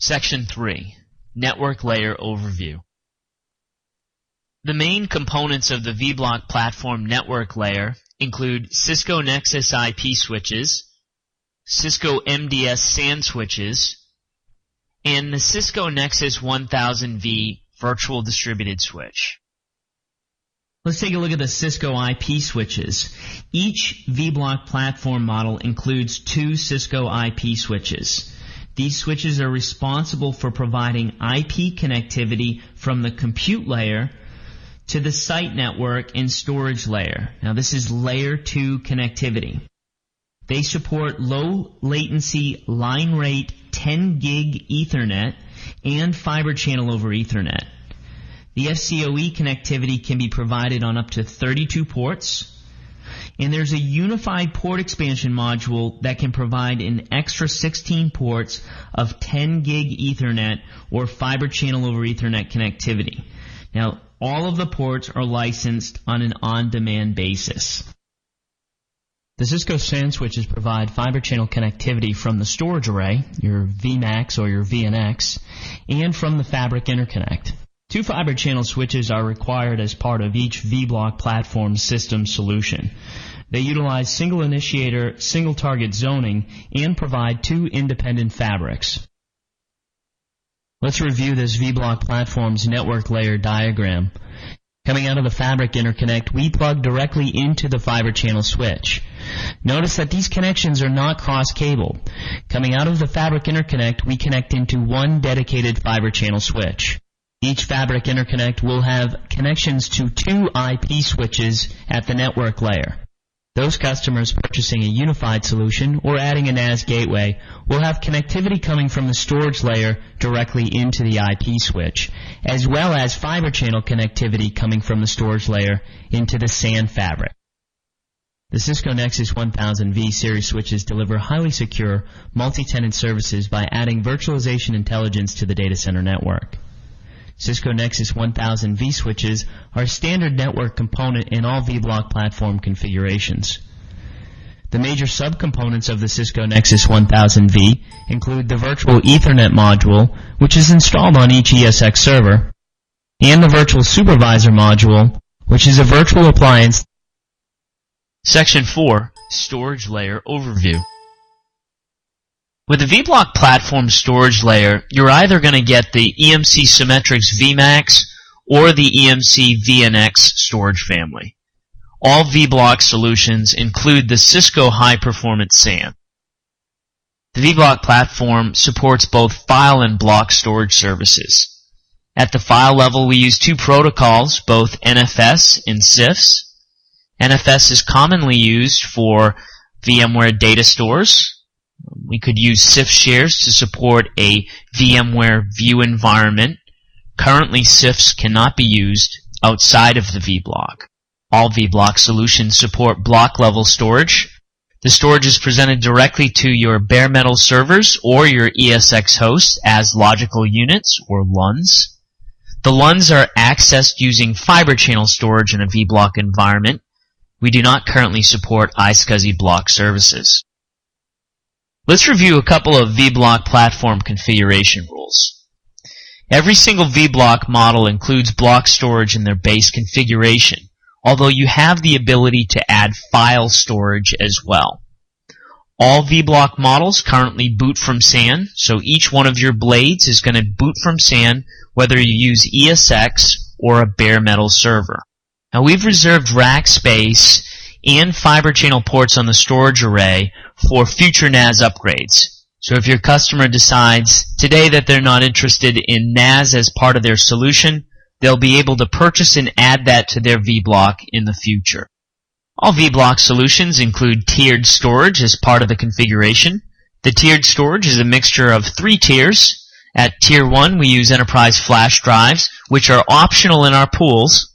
Section 3. Network Layer Overview. The main components of the vBlock platform network layer include Cisco Nexus IP switches, Cisco MDS SAN switches, and the Cisco Nexus 1000V virtual distributed switch. Let's take a look at the Cisco IP switches. Each vBlock platform model includes 2 Cisco IP switches. These switches are responsible for providing IP connectivity from the compute layer to the site network and storage layer. Now this is layer 2 connectivity. They support low latency line rate 10 gig Ethernet and fiber channel over Ethernet. The FCOE connectivity can be provided on up to 32 ports, and there's a unified port expansion module that can provide an extra 16 ports of 10 gig Ethernet or fiber channel over Ethernet connectivity. Now, all of the ports are licensed on an on-demand basis. The Cisco SAN switches provide fiber channel connectivity from the storage array, your VMAX or your VNX, and from the fabric interconnect. 2 fiber channel switches are required as part of each vBlock platform system solution. They utilize single initiator, single target zoning, and provide 2 independent fabrics. Let's review this vBlock platform's network layer diagram. Coming out of the fabric interconnect, we plug directly into the fiber channel switch. Notice that these connections are not cross-cabled. Coming out of the fabric interconnect, we connect into 1 dedicated fiber channel switch. Each fabric interconnect will have connections to 2 IP switches at the network layer. Those customers purchasing a unified solution or adding a NAS gateway will have connectivity coming from the storage layer directly into the IP switch, as well as fiber channel connectivity coming from the storage layer into the SAN fabric. The Cisco Nexus 1000V series switches deliver highly secure multi-tenant services by adding virtualization intelligence to the data center network. Cisco Nexus 1000V switches are a standard network component in all vBlock platform configurations. The major subcomponents of the Cisco Nexus 1000V include the virtual Ethernet module, which is installed on each ESX server, and the virtual supervisor module, which is a virtual appliance. Section 4. Storage Layer Overview. With the vBlock platform storage layer, you're either going to get the EMC Symmetrix VMAX or the EMC VNX Storage Family. All vBlock solutions include the Cisco High-Performance SAN. The vBlock platform supports both file and block storage services. At the file level, we use 2 protocols, both NFS and CIFS. NFS is commonly used for VMware data stores. We could use CIFS shares to support a VMware view environment. Currently, CIFS cannot be used outside of the vBlock. All vBlock solutions support block-level storage. The storage is presented directly to your bare metal servers or your ESX host as logical units, or LUNs. The LUNs are accessed using fiber channel storage in a vBlock environment. We do not currently support iSCSI block services. Let's review a couple of vBlock platform configuration rules. Every single vBlock model includes block storage in their base configuration, although you have the ability to add file storage as well. All vBlock models currently boot from SAN, so each one of your blades is going to boot from SAN whether you use ESX or a bare metal server. Now we've reserved rack space and fiber channel ports on the storage array for future NAS upgrades. So if your customer decides today that they're not interested in NAS as part of their solution, they'll be able to purchase and add that to their vBlock in the future. All vBlock solutions include tiered storage as part of the configuration. The tiered storage is a mixture of 3 tiers. At Tier 1, we use enterprise flash drives, which are optional in our pools.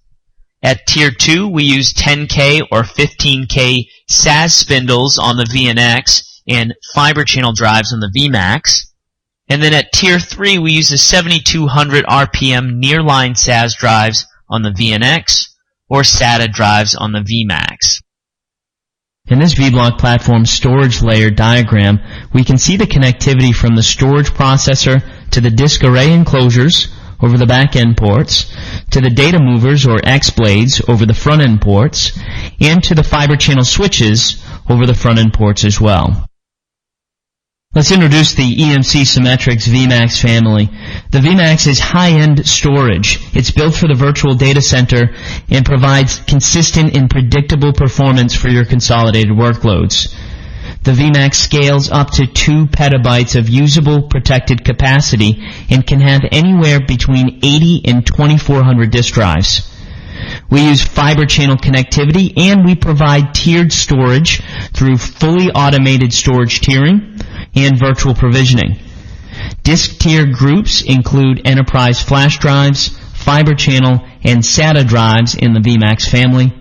At Tier 2, we use 10K or 15K SAS spindles on the VNX and fiber channel drives on the VMAX. And then at Tier 3, we use the 7200 RPM nearline SAS drives on the VNX or SATA drives on the VMAX. In this vBlock platform storage layer diagram, we can see the connectivity from the storage processor to the disk array enclosures over the back-end ports, to the data movers or X-blades over the front-end ports, and to the fiber channel switches over the front-end ports as well. Let's introduce the EMC Symmetrix VMAX family. The VMAX is high-end storage. It's built for the virtual data center and provides consistent and predictable performance for your consolidated workloads. The VMAX scales up to 2 petabytes of usable protected capacity and can have anywhere between 80 and 2400 disk drives. We use fiber channel connectivity, and we provide tiered storage through fully automated storage tiering and virtual provisioning. Disk tier groups include enterprise flash drives, fiber channel, and SATA drives in the VMAX family.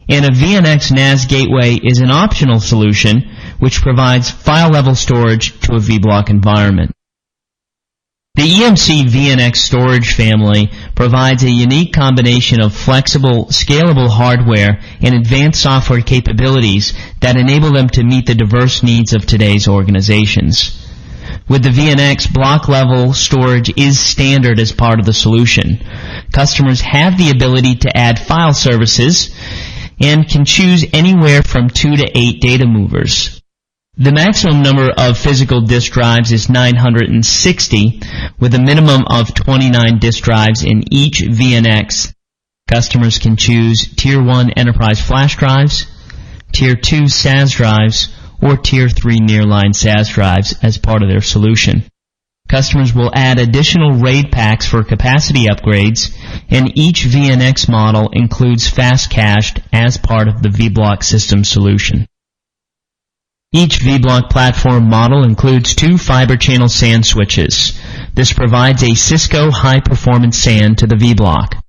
And a VNX NAS gateway is an optional solution which provides file-level storage to a vBlock environment. The EMC VNX Storage Family provides a unique combination of flexible, scalable hardware and advanced software capabilities that enable them to meet the diverse needs of today's organizations. With the VNX, block-level storage is standard as part of the solution. Customers have the ability to add file services and can choose anywhere from 2 to 8 data movers. The maximum number of physical disk drives is 960, with a minimum of 29 disk drives in each VNX. Customers can choose Tier 1 enterprise flash drives, Tier 2 SAS drives, or Tier 3 nearline SAS drives as part of their solution. Customers will add additional RAID packs for capacity upgrades, and each VNX model includes fast cached as part of the vBlock system solution. Each vBlock platform model includes 2 fiber channel SAN switches. This provides a Cisco High-Performance SAN to the vBlock.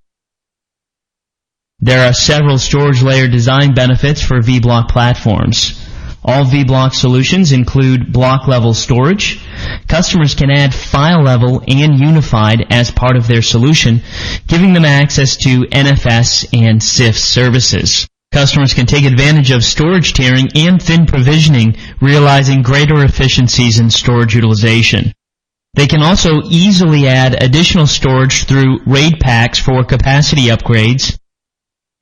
There are several storage layer design benefits for vBlock platforms. All vBlock solutions include block-level storage. Customers can add file-level and unified as part of their solution, giving them access to NFS and CIF services. Customers can take advantage of storage tiering and thin provisioning, realizing greater efficiencies in storage utilization. They can also easily add additional storage through RAID packs for capacity upgrades.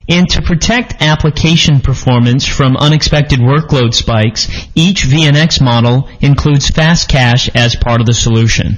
And to protect application performance from unexpected workload spikes, each VNX model includes fast cache as part of the solution.